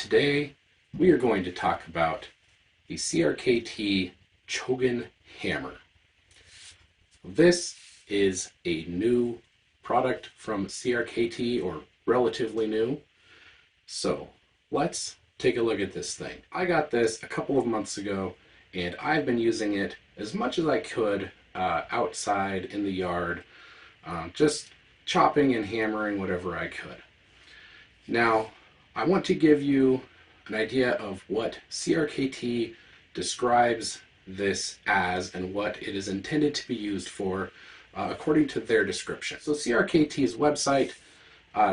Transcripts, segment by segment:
Today we are going to talk about the CRKT Chogan hammer. This is a new product from CRKT, or relatively new. So let's take a look at this thing. I got this a couple of months ago and I've been using it as much as I could outside in the yard, just chopping and hammering whatever I could. Now, I want to give you an idea of what CRKT describes this as and what it is intended to be used for, according to their description. So CRKT's website,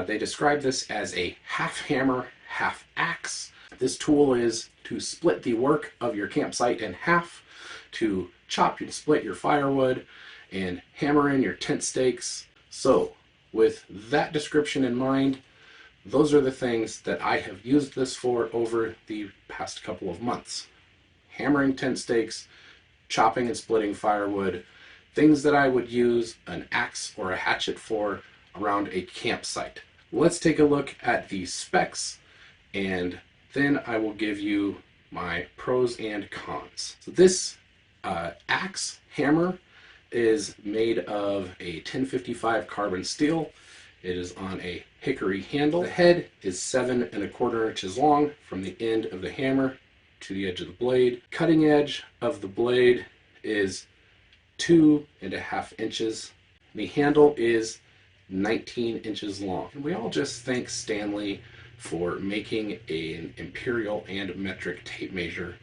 they describe this as a half hammer, half axe. This tool is to split the work of your campsite in half, to chop and split your firewood, and hammer in your tent stakes. So, with that description in mind, those are the things that I have used this for over the past couple of months. Hammering tent stakes, chopping and splitting firewood, things that I would use an axe or a hatchet for around a campsite. Let's take a look at the specs, and then I will give you my pros and cons. So this axe hammer is made of a 1055 carbon steel. It is on a hickory handle. The head is 7 1/4 inches long from the end of the hammer to the edge of the blade. Cutting edge of the blade is 2.5 inches. The handle is 19 inches long. And we all just thank Stanley for making an imperial and metric tape measure.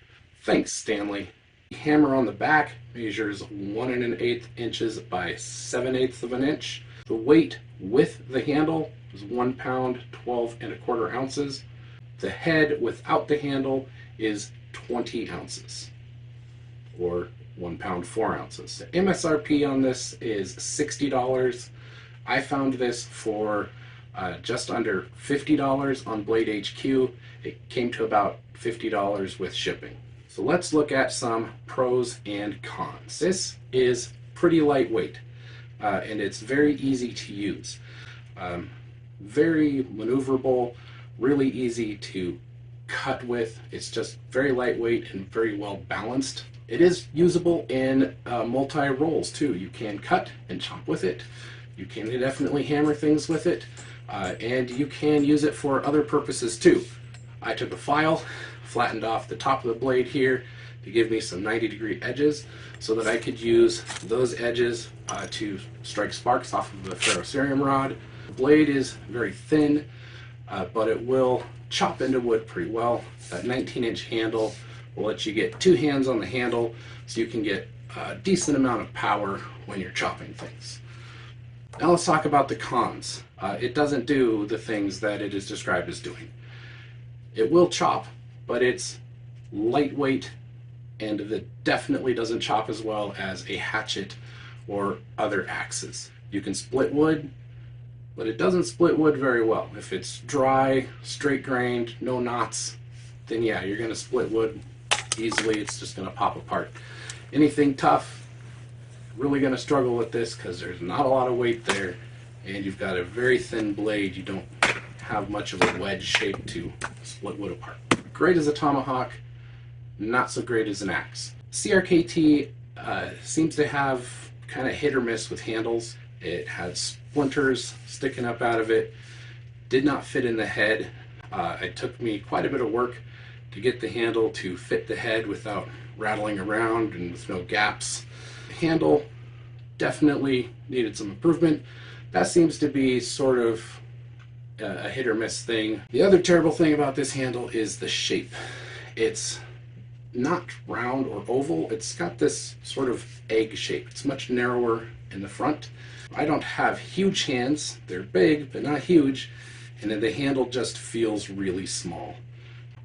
Thanks, Stanley. The hammer on the back measures 1 1/8 inches by 7/8 of an inch. The weight with the handle is 1 pound 12 1/4 ounces. The head without the handle is 20 ounces, or 1 pound 4 ounces. The MSRP on this is $60. I found this for just under $50 on Blade HQ. It came to about $50 with shipping. So let's look at some pros and cons. This is pretty lightweight, and it's very easy to use. Very maneuverable, really easy to cut with. It's just very lightweight and very well balanced. It is usable in multi-roles too. You can cut and chop with it. You can definitely hammer things with it, and you can use it for other purposes too. I took a file, flattened off the top of the blade here to give me some 90-degree edges so that I could use those edges to strike sparks off of the ferrocerium rod. The blade is very thin, but it will chop into wood pretty well. That 19-inch handle will let you get 2 hands on the handle so you can get a decent amount of power when you're chopping things. Now let's talk about the cons. It doesn't do the things that it is described as doing. It will chop, but it's lightweight, and it definitely doesn't chop as well as a hatchet or other axes. You can split wood, but it doesn't split wood very well. If it's dry, straight grained, no knots, then yeah, you're going to split wood easily. It's just going to pop apart. Anything tough, really going to struggle with this because there's not a lot of weight there, and you've got a very thin blade. You don't have much of a wedge shape to split wood apart. Great as a tomahawk, not so great as an axe. CRKT seems to have kind of hit or miss with handles. It had splinters sticking up out of it, did not fit in the head. It took me quite a bit of work to get the handle to fit the head without rattling around and with no gaps. The handle definitely needed some improvement. That seems to be sort of a hit or miss thing. The other terrible thing about this handle is the shape. It's not round or oval. It's got this sort of egg shape. It's much narrower in the front. I don't have huge hands. They're big, but not huge. And then the handle just feels really small.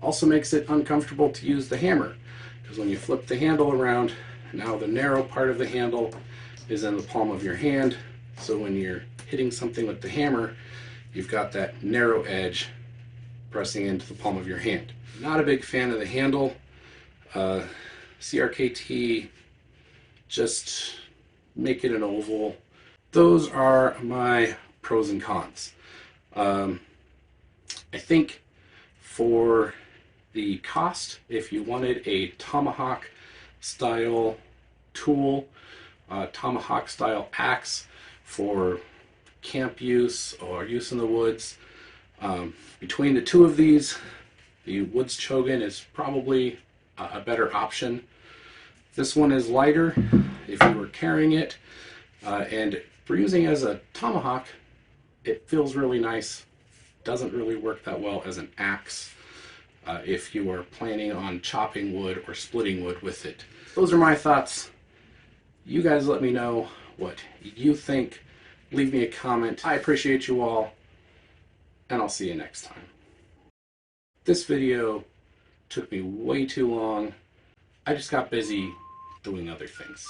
Also makes it uncomfortable to use the hammer, because when you flip the handle around, now the narrow part of the handle is in the palm of your hand. So when you're hitting something with the hammer, you've got that narrow edge pressing into the palm of your hand. Not a big fan of the handle. CRKT, just make it an oval. Those are my pros and cons. I think For the cost, if you wanted a tomahawk style tool, tomahawk style axe for camp use or use in the woods, between the two of these, the Woods Chogan is probably a better option. This one is lighter if you were carrying it, and for using as a tomahawk, it feels really nice. Doesn't really work that well as an axe if you are planning on chopping wood or splitting wood with it. Those are my thoughts. You guys let me know what you think. Leave me a comment. I appreciate you all, and I'll see you next time. This video took me way too long. I just got busy doing other things.